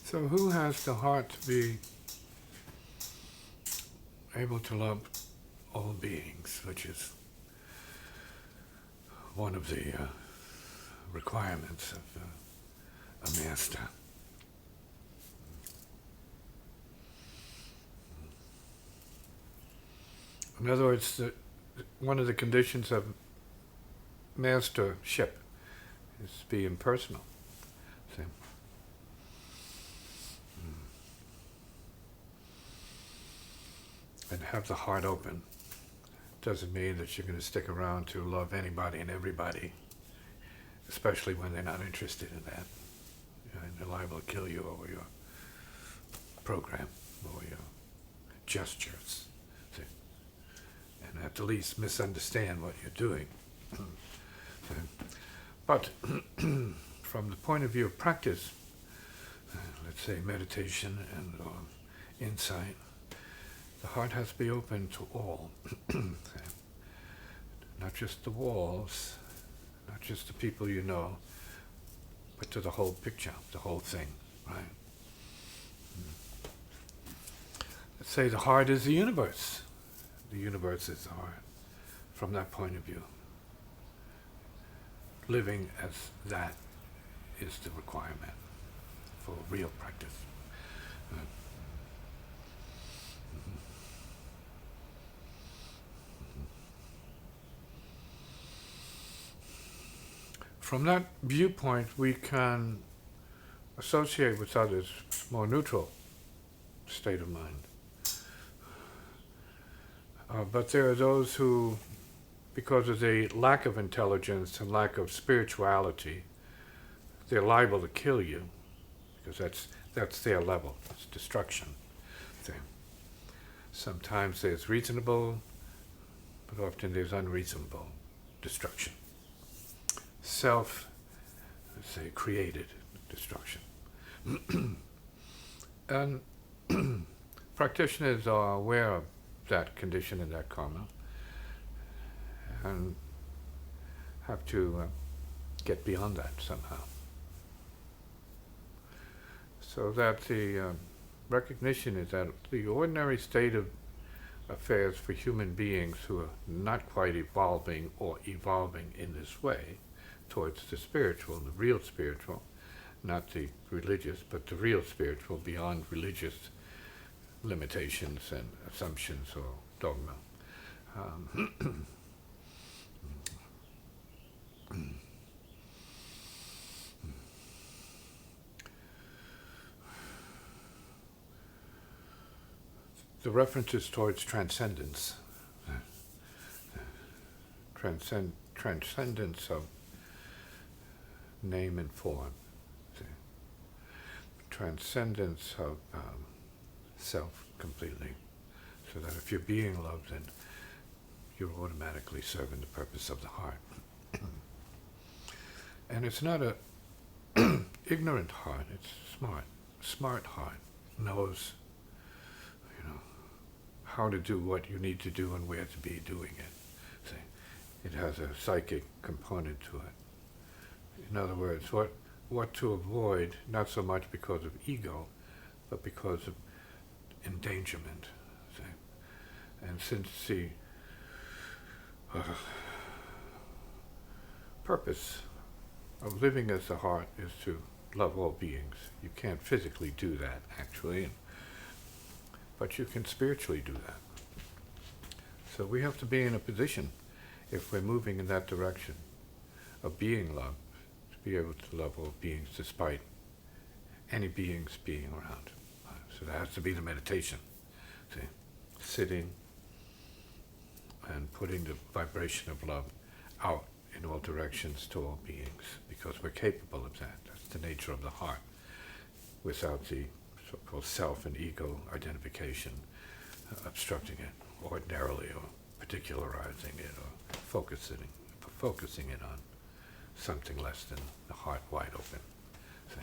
So who has the heart to be able to love all beings, which is one of the requirements of a master? In other words, one of the conditions of mastership is to be impersonal. See? And have the heart open. Doesn't mean that you're going to stick around to love anybody and everybody, especially when they're not interested in that. And they're liable to kill you over your program or your gestures. See? And at the least misunderstand what you're doing. But from the point of view of practice, let's say meditation and insight, the heart has to be open to all. Not just the walls, not just the people you know, but to the whole picture, the whole thing, right? Let's say the heart is the universe. The universe is the heart, from that point of view. Living as that is the requirement for real practice. From that viewpoint, we can associate with others more neutral state of mind. But there are those who, because of the lack of intelligence and lack of spirituality, they're liable to kill you, because that's their level. It's destruction. Sometimes there's reasonable, but often there's unreasonable destruction. Self, let's say, created destruction. And practitioners are aware of that condition and that karma, and have to get beyond that somehow. So that the recognition is that the ordinary state of affairs for human beings who are not quite evolving or evolving in this way towards the spiritual, the real spiritual, not the religious, but the real spiritual beyond religious limitations and assumptions or dogma. The references towards transcendence, transcendence of name and form, transcendence of self completely, so that if you're being loved, then you're automatically serving the purpose of the heart. And it's not a ignorant heart, it's smart heart, knows how to do what you need to do and where to be doing it. See, it has a psychic component to it. In other words, what to avoid, not so much because of ego, but because of endangerment. See? And since the purpose of living as the heart is to love all beings, you can't physically do that, actually, but you can spiritually do that. So we have to be in a position, if we're moving in that direction of being loved, to be able to love all beings despite any beings being around. So that has to be the meditation. See? Sitting and putting the vibration of love out in all directions to all beings, because we're capable of that. That's the nature of the heart, without the so-called self and ego identification obstructing it ordinarily, or particularizing it, or focusing it on something less than the heart wide open. See?